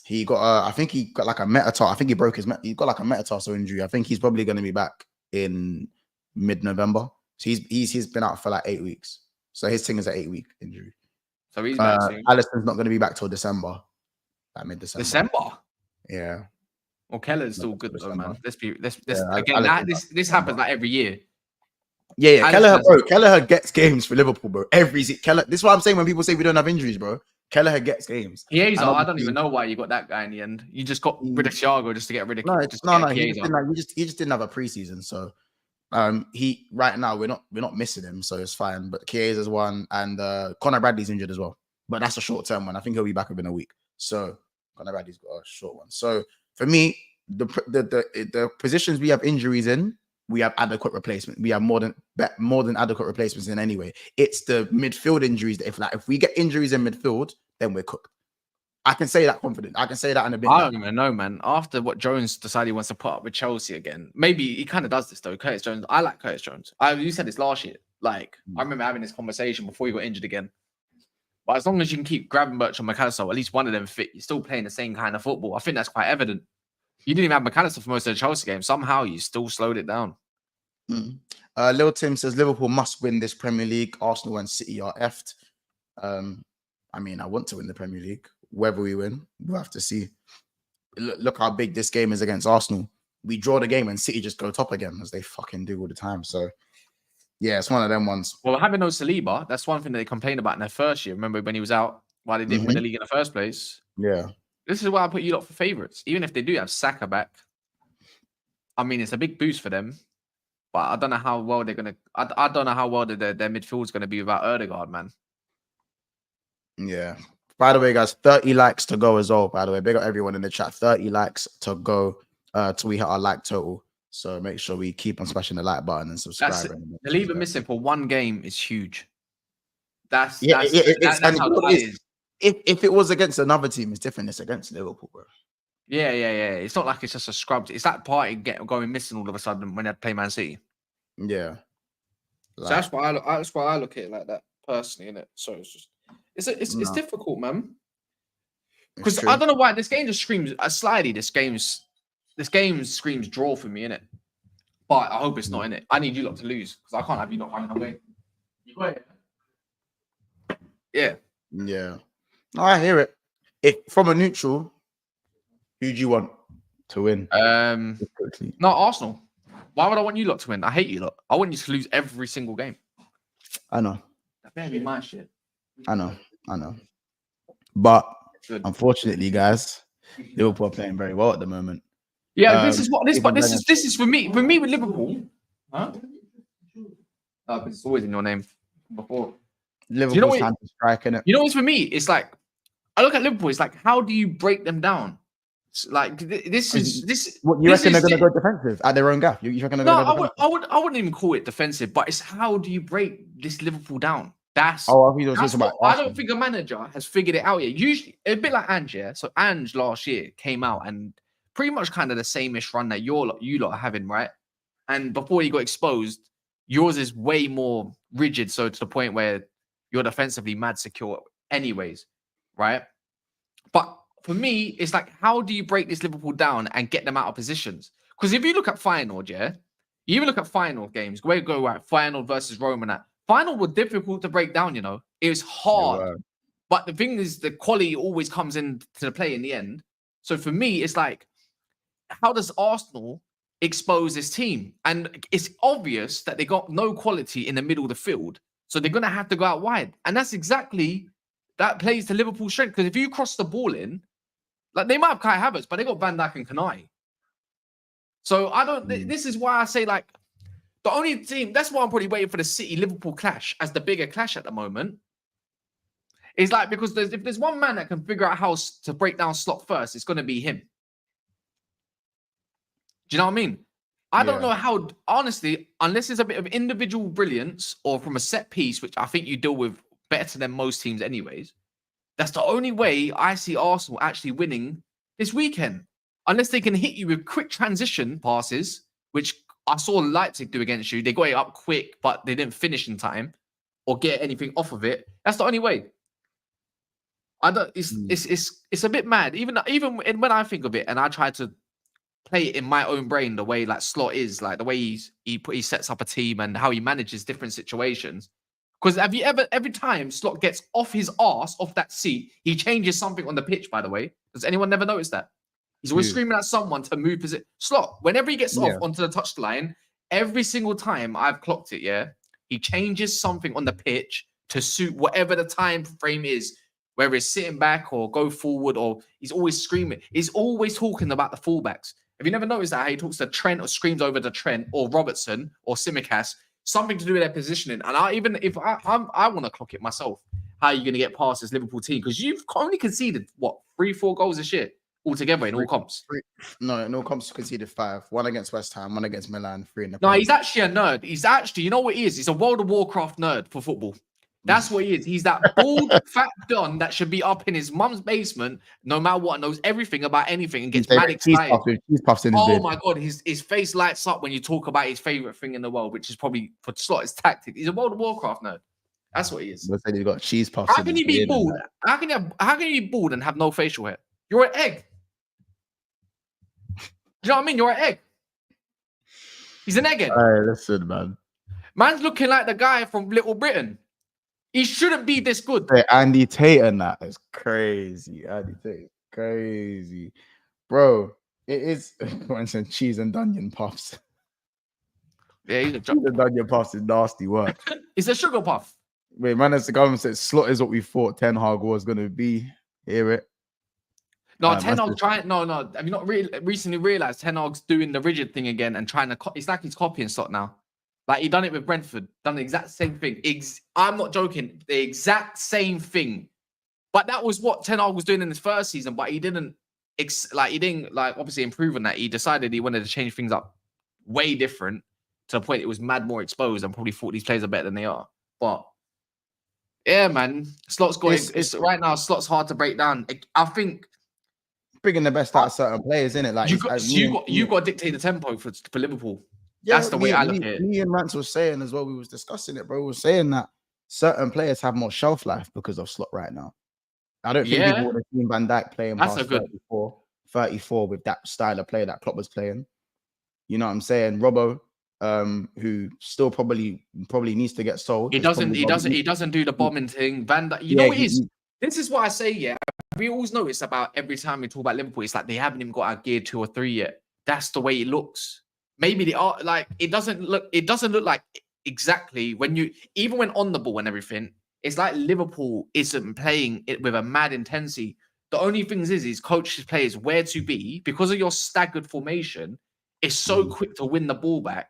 D: He got, I think he got like a metatarsal. I think he broke his. He got like a metatarsal injury. I think he's probably going to be back in mid-November. So he's been out for like 8 weeks. So his thing is an 8-week injury.
F: So he's back soon.
D: Alisson's not going to be back till December, like mid-December.
F: December.
D: Yeah.
F: Well, Keller's still good though, man. Let's
D: again.
F: This happens like every year.
D: Yeah. Kelleher gets games for Liverpool, bro. This is what I'm saying when people say we don't have injuries, bro. Kelleher gets games.
F: Chiesa, I don't even know why you got that guy in the end. You just got rid of Thiago just to get rid of.
D: No. He just didn't have a preseason, so he right now we're not missing him, so it's fine. But Chiesa's one, and Conor Bradley's injured as well. But that's a short term one. I think he'll be back within a week. So Conor Bradley's got a short one. So for me, the positions we have injuries in, we have adequate replacement. We have more than adequate replacements in anyway. It's the midfield injuries that if we get injuries in midfield, then we're cooked. I can say that confident. I can say that in a bit.
F: I don't even know, man. After what Jones decided he wants to put up with Chelsea again, maybe he kind of does this though. Curtis Jones, I like Curtis Jones. You said this last year. Like I remember having this conversation before he got injured again. But as long as you can keep grabbing Birch and McAllister, at least one of them fit, you're still playing the same kind of football. I think that's quite evident. You didn't even have McAllister for most of the Chelsea game. Somehow you still slowed it down.
D: Lil Tim says Liverpool must win this Premier League. Arsenal and City are effed. I mean, I want to win the Premier League. Whether we win, we'll have to see. Look how big this game is against Arsenal. We draw the game and City just go top again, as they fucking do all the time. So, yeah, it's one of them ones.
F: Well, having no Saliba, that's one thing that they complained about in their first year. Remember when he was out, why they didn't win the league in the first place?
D: Yeah.
F: This is why I put you lot for favourites. Even if they do have Saka back, I mean, it's a big boost for them. But I don't know how well they're going to... I don't know how well their midfield is going to be without Ødegaard, man.
D: Yeah. By the way, guys, 30 likes to go as well. By the way, big up everyone in the chat. 30 likes to go till we hit our like total. So make sure we keep on smashing the like button and subscribe.
F: The leave it missing for one game is huge. That's
D: how
F: it is.
D: If it was against another team, it's different. It's against Liverpool, bro.
F: Yeah. It's not like it's just a scrub. It's that party going missing all of a sudden when they play Man City.
D: Yeah.
F: So that's why I look at it like that personally, innit? So it's just it's difficult, man. Because I don't know why this game just screams slightly. This game screams draw for me, innit? But I hope it's not, innit? I need you lot to lose because I can't have you not running away. You got it? Yeah.
D: Yeah. No, I hear it. If from a neutral, who do you want to win?
F: No, Arsenal. Why would I want you lot to win? I hate you lot. I want you to lose every single game.
D: I know.
F: That better be my shit.
D: I know. But unfortunately, guys, Liverpool are playing very well at the moment.
F: Yeah, this is for me. For me with Liverpool, huh? Oh, because it's always in your name before.
D: Liverpool's time to strike, innit?
F: You know what's for me? It's like I look at Liverpool. It's like, how do you break them down? It's like this.
D: What you reckon they're going to go defensive at their own gap? You reckon they're going to go defensive?
F: I wouldn't even call it defensive, but it's how do you break this Liverpool down? I don't think a manager has figured it out yet. Usually, a bit like Ange, yeah? So Ange last year came out and pretty much kind of the same-ish run that you lot are having, right? And before he got exposed, yours is way more rigid, so to the point where you're defensively mad secure anyways, right? But for me, it's like, how do you break this Liverpool down and get them out of positions? Because if you look at final, yeah, you even look at final games, where you go, right, final versus Rome and that. Final were difficult to break down, you know. It was hard. But the thing is, the quality always comes into the play in the end. So for me, it's like, how does Arsenal expose this team? And it's obvious that they got no quality in the middle of the field. So they're going to have to go out wide. And that's exactly, that plays to Liverpool's strength. Because if you cross the ball in, like they might have Kai Havertz, but they got Van Dijk and Kanai. So I don't, this is why I say like, the only team, that's why I'm probably waiting for the City-Liverpool clash as the bigger clash at the moment. It's like, because if there's one man that can figure out how to break down Slot first, it's going to be him. Do you know what I mean? I don't know how, honestly, unless it's a bit of individual brilliance or from a set piece, which I think you deal with better than most teams anyways, that's the only way I see Arsenal actually winning this weekend. Unless they can hit you with quick transition passes, which I saw Leipzig do against you. They got it up quick, but they didn't finish in time or get anything off of it. That's the only way. I don't. It's a bit mad. Even when I think of it and I try to play it in my own brain, the way like Slot is, like the way he sets up a team and how he manages different situations. Because have you every time Slot gets off his arse off that seat, he changes something on the pitch. By the way, does anyone never notice that? He's always screaming at someone to move position. Slot, whenever he gets off onto the touchline, every single time I've clocked it, yeah, he changes something on the pitch to suit whatever the time frame is, whether it's sitting back or go forward, or he's always screaming. He's always talking about the fullbacks. Have you never noticed that how he talks to Trent or screams over to Trent or Robertson or Tsimikas, something to do with their positioning? And I want to clock it myself, how are you going to get past this Liverpool team? Because you've only conceded, what, 3-4 goals this year? Altogether in all comps.
D: No, in all comps conceded 5. 1 against West Ham, 1 against Milan, 3 in the
F: No, he's actually a nerd. He's actually, you know what he is? He's a World of Warcraft nerd for football. That's what he is. He's that bald, fat don that should be up in his mum's basement, no matter what, knows everything about anything and gets mad excited. Oh my God, his face lights up when you talk about his favorite thing in the world, which is probably for Slot, his tactic. He's a World of Warcraft nerd. That's what he is.
D: Let's say he's got cheese puffs.
F: How can you be bald? How can you be bald and have no facial hair? You're an egg. Do you know what I mean? You're an egg. He's an egghead.
D: Hey, listen, man.
F: Man's looking like the guy from Little Britain. He shouldn't be this good.
D: Hey, Andy Tate and that is crazy. Andy Tate, crazy, bro. It is. When some cheese and Dunyan puffs.
F: Yeah, he's a
D: Cheese and Dunyan puffs is nasty work.
F: It's a sugar puff.
D: Wait, man, as the government said, slot is what we thought Ten Hag was going to be. Hear it?
F: No, Ten Hag trying. No. Have you not recently realized Ten Hag's doing the rigid thing again and trying to? It's like he's copying Slot now. Like he done it with Brentford, done the exact same thing. I'm not joking. The exact same thing. But that was what Ten Hag was doing in his first season. But he didn't obviously improve on that. He decided he wanted to change things up way different to the point it was mad more exposed and probably thought these players are better than they are. But yeah, man, Slot's got it's right now. Slot's hard to break down. I think
D: bringing the best out of certain players, isn't it? Like
F: you got to dictate the tempo for Liverpool. Yeah, that's the way I look at it.
D: Me and Rance was saying as well. We was discussing it, bro. We were saying that certain players have more shelf life because of Slot right now. I don't think people would have seen Van Dijk playing past 34 with that style of play that Klopp was playing. You know what I'm saying? Robbo, who still probably needs to get sold.
F: He doesn't do the bombing thing. Van Dijk, you know what it is? This is what I say, yeah. We always notice about every time we talk about Liverpool, it's like they haven't even got out gear 2 or 3 yet. That's the way it looks. Maybe they are like it doesn't look like exactly when even when on the ball and everything, it's like Liverpool isn't playing it with a mad intensity. The only thing is coaches players where to be because of your staggered formation. It's so quick to win the ball back,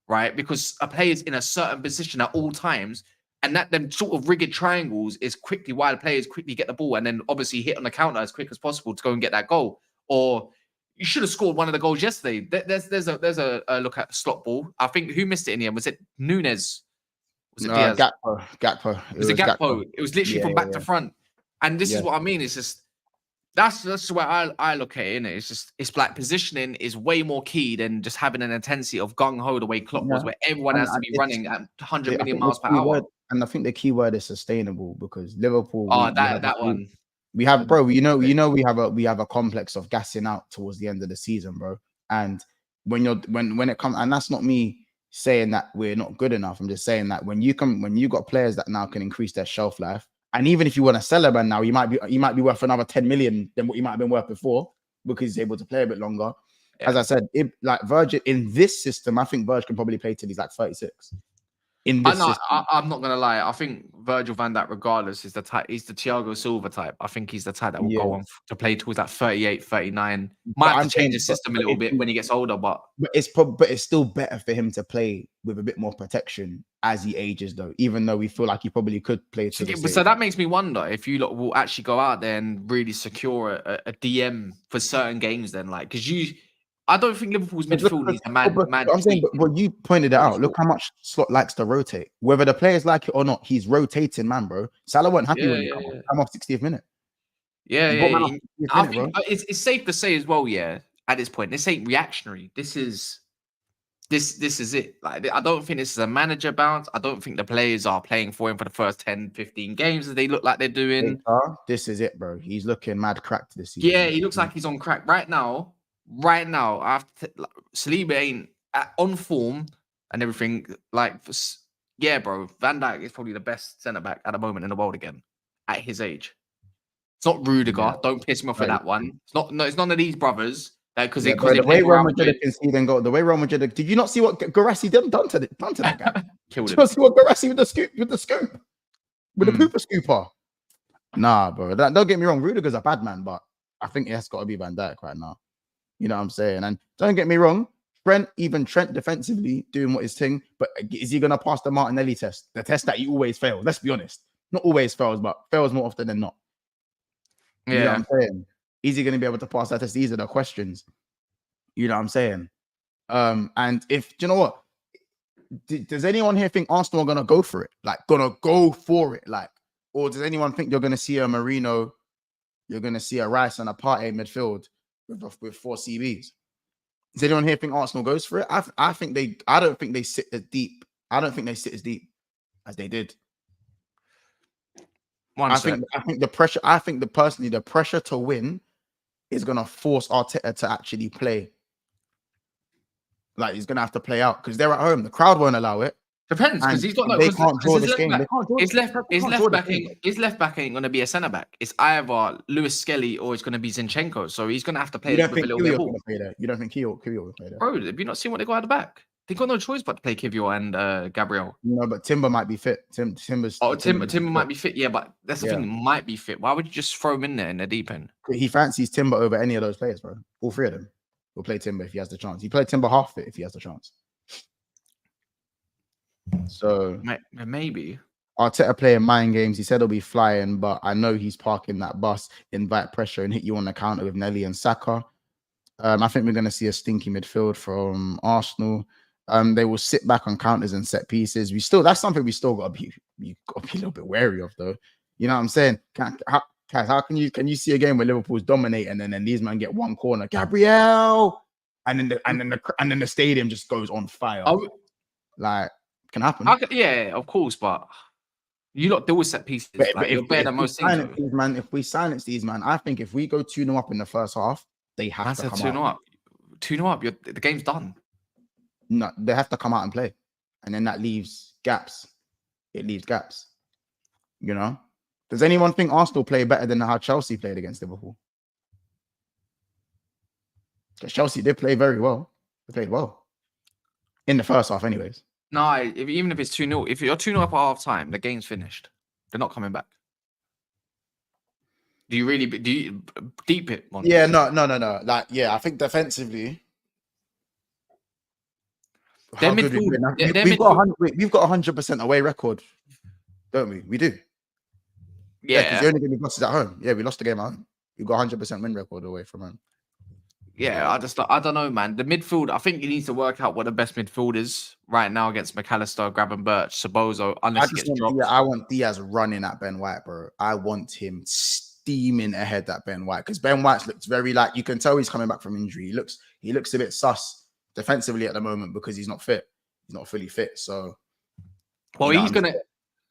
F: right? Because a player's in a certain position at all times, and that them sort of rigged triangles is quickly why the players quickly get the ball and then obviously hit on the counter as quick as possible to go and get that goal. Or you should have scored one of the goals yesterday. There's a look at slot ball. I think who missed it in the end? Was it Nunes? Was it Diaz?
D: Gakpo.
F: It was Gakpo. It was literally from back to front. And this is what I mean. It's just that's the way I look at it. Innit? It's like positioning is way more key than just having an intensity of gung ho the way Klopp was, where everyone has to be running at 100 million miles per hour.
D: And I think the key word is sustainable because Liverpool.
F: That one.
D: We have, bro. We have a complex of gassing out towards the end of the season, bro. And when it comes, and that's not me saying that we're not good enough. I'm just saying that when you got players that now can increase their shelf life, and even if you want to sell a man now, you might be worth another 10 million than what you might have been worth before because he's able to play a bit longer. Yeah. As I said, like Virgil in this system, I think Virgil can probably play till he's like 36. I'm
F: not gonna lie. I think Virgil van Dijk, regardless, is the type. He's the Thiago Silva type. I think he's the type that will go on to play towards that 38, 39. Might have to change the system a little bit when he gets older, but
D: it's still better for him to play with a bit more protection as he ages, though. Even though we feel like he probably could play.
F: So that makes me wonder if you lot will actually go out there and really secure a DM for certain games. Then, like, because I don't think Liverpool's midfield needs a man.
D: I'm saying, but you pointed it out. Look how much Slot likes to rotate. Whether the players like it or not, he's rotating, man, bro. Salah wasn't happy when he come off 60th minute.
F: I think it's safe to say as well, at this point, this ain't reactionary. This is it. Like, I don't think this is a manager bounce. I don't think the players are playing for him for the first 10, 15 games as they look like they're doing.
D: This is it, bro. He's looking mad cracked this season.
F: Yeah, he looks like he's on crack right now. After Saliba ain't on form and everything, like, bro, Van Dijk is probably the best centre back at the moment in the world again at his age. It's not Rudiger. Yeah. Don't piss me off for that one. It's none of these brothers. Because the
D: way Real Madrid can see then go. The way Real Madrid, did you not see what Guirassy done to that guy?
F: Killed him.
D: Did you not see what Guirassy with the scoop, with the pooper scooper? Nah, bro. Don't get me wrong. Rudiger's a bad man, but I think it's got to be Van Dijk right now. You know what I'm saying? And don't get me wrong, Trent defensively doing what his thing, but is he going to pass the Martinelli test? The test that he always fails. Let's be honest. Not always fails, but fails more often than not.
F: Yeah.
D: You know what I'm saying? Is he going to be able to pass that test? These are the questions. You know what I'm saying? And do you know what? Does anyone here think Arsenal are going to go for it? Like, going to go for it? Like, or does anyone think you're going to see a Marino, you're going to see a Rice and a Partey midfield with 4 CBs? Does anyone here think Arsenal goes for it? I don't think they sit as deep. I don't think they sit as deep as they did. I think the pressure. I think the pressure to win is gonna force Arteta to actually play Like he's gonna have to play out because they're at home. The crowd won't allow it.
F: Depends because he's got no.
D: They can't draw this game.
F: His left back ain't gonna be a centre back. It's either Lewis Skelly or it's gonna be Zinchenko. So he's gonna have to play with a little bit of ball.
D: You don't think Kivio will play there?
F: Bro, have you not seen what they got at the back? They got no choice but to play Kivio and Gabriel.
D: No, but Timber might be fit. Timber
F: might be fit. Yeah, but that's the thing. Might be fit. Why would you just throw him in there in the deep end?
D: He fancies Timber over any of those players, bro. All three of them will play Timber if he has the chance. He played Timber half fit if he has the chance. So
F: maybe
D: Arteta playing mind games. He said he'll be flying, but I know he's parking that bus, invite pressure, and hit you on the counter with Nelly and Saka. I think we're going to see a stinky midfield from Arsenal. They will sit back on counters and set pieces. That's something we still got to be a little bit wary of, though. You know what I'm saying? How can you see a game where Liverpool's dominating and then these men get one corner, Gabriel, and then the stadium just goes on fire? Like. Can happen.
F: Yeah, of course, but you lot deal with set pieces. But you're better than most teams.
D: If we silence these, man, I think if we go 2-0 up in the first half, they have to come 2-0
F: up. 2-0 up, the game's done.
D: No, they have to come out and play. And then that leaves gaps. It leaves gaps. You know? Does anyone think Arsenal play better than how Chelsea played against Liverpool? Because Chelsea did play very well. They played well. In the first half, anyways.
F: No, even if it's 2-0, if you're 2-0 up at half time, the game's finished. They're not coming back. Do you deep it? Monty?
D: Yeah, no. Like, yeah, I think defensively, we've got 100% away record, don't we? We do. Yeah, because the only game we lost is at home. Yeah, we lost the game at home. We've got 100% win record away from home.
F: Yeah, I don't know, man. The midfield, I think he needs to work out what the best midfield is right now against McAllister, Graben Birch, Sabozo, unless he gets dropped.
D: Yeah, I want Diaz running at Ben White, bro. I want him steaming ahead at Ben White because Ben White looks very you can tell he's coming back from injury. He looks a bit sus defensively at the moment because he's not fit. He's not fully fit. So,
F: well, he's gonna.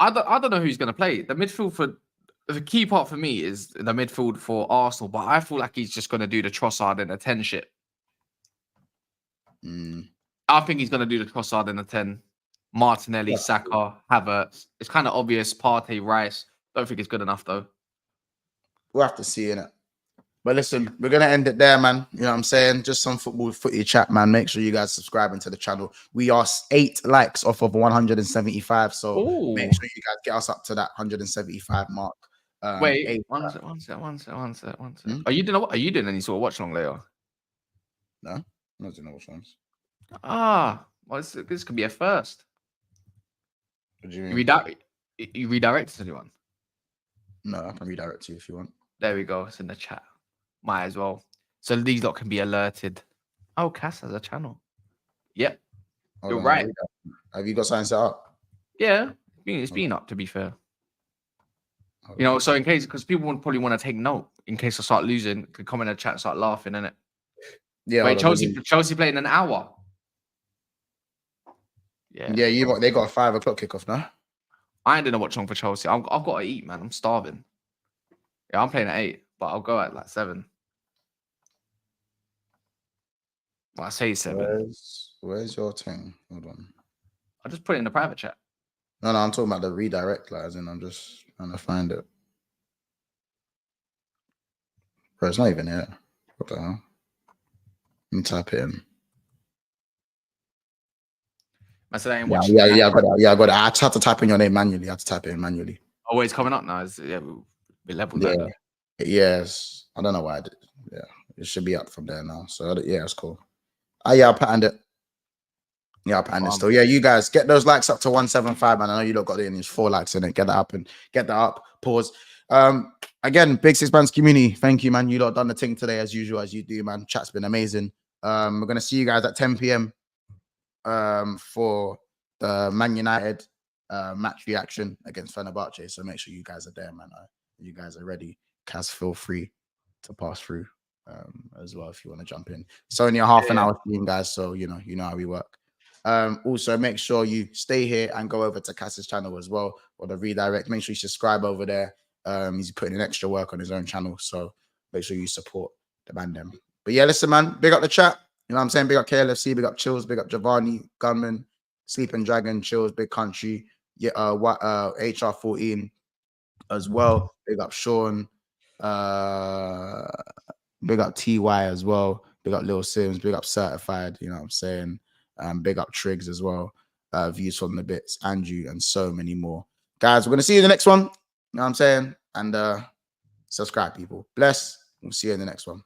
F: I don't know who he's gonna play. The midfield for. The key part for me is the midfield for Arsenal, but I feel like he's just going to do the Trossard and the 10 shit. I think he's going to do the Trossard and the 10. Martinelli, Saka, Havertz. It's kind of obvious. Partey, Rice. Don't think it's good enough, though.
D: We'll have to see, innit? But listen, we're going to end it there, man. You know what I'm saying? Just some football footy chat, man. Make sure you guys subscribe to the channel. We are 8 likes off of 175. So make sure you guys get us up to that 175 mark.
F: Wait, one sec. Are you doing any sort of watch along later?
D: No, I'm not doing no watch alongs.
F: Well, this could be a first.
D: What do you mean?
F: You redirected anyone?
D: No, I can redirect you if you want.
F: There we go. It's in the chat. Might as well. So these lot can be alerted. Oh, Cass has a channel. Yep. You're right.
D: Have you got something set up?
F: Yeah, it's been up, to be fair. You know, so in case, because people would probably want to take note in case I start losing, could come in the chat and start laughing, innit?
D: Yeah.
F: Wait, Chelsea played in an hour. Yeah.
D: Yeah, they got a 5 o'clock kickoff now.
F: I ain't doing a watch on for Chelsea. I've got to eat, man. I'm starving. Yeah, I'm playing at 8, but I'll go at like 7. Well, I say 7.
D: Where's your thing? Hold on.
F: I just put it in the private chat.
D: No, I'm talking about the redirect, like, as in I'm just trying to find it. Bro, it's not even here. What the hell? Let me type it in.
F: I said I ain't
D: watching. I got it. I had to type in your name manually. I had to type it in manually.
F: Oh, it's coming up now. We leveled that.
D: Yes. I don't know why I did. Yeah, it should be up from there now. So yeah, it's cool. Yeah, I patterned it. Yeah, and still, yeah, you guys get those likes up to 175, man. I know you lot got it in. There's 4 likes in it. Get that up and get that up. Pause. Again, Big Six Bands community. Thank you, man. You lot done the thing today as usual, as you do, man. Chat's been amazing. We're gonna see you guys at 10 p.m. For the Man United match reaction against Fenerbahce. So make sure you guys are there, man. You guys are ready. Kaz, feel free to pass through as well if you want to jump in. It's only a half an hour stream, guys. So you know how we work. Also, make sure you stay here and go over to Cass's channel as well, or the redirect. Make sure you subscribe over there. He's putting in extra work on his own channel, so make sure you support the man them. But yeah, listen, man, big up the chat. You know what I'm saying? Big up KLFC, big up Chills, big up Giovanni, Gunman, Sleeping Dragon, Chills, Big Country, yeah, HR14 as well. Big up Sean, big up TY as well, big up Lil Sims, big up Certified, you know what I'm saying? Big up Triggs as well. Views from the bits, Andrew, and so many more. Guys, we're gonna see you in the next one. You know what I'm saying? And subscribe, people. Bless. We'll see you in the next one.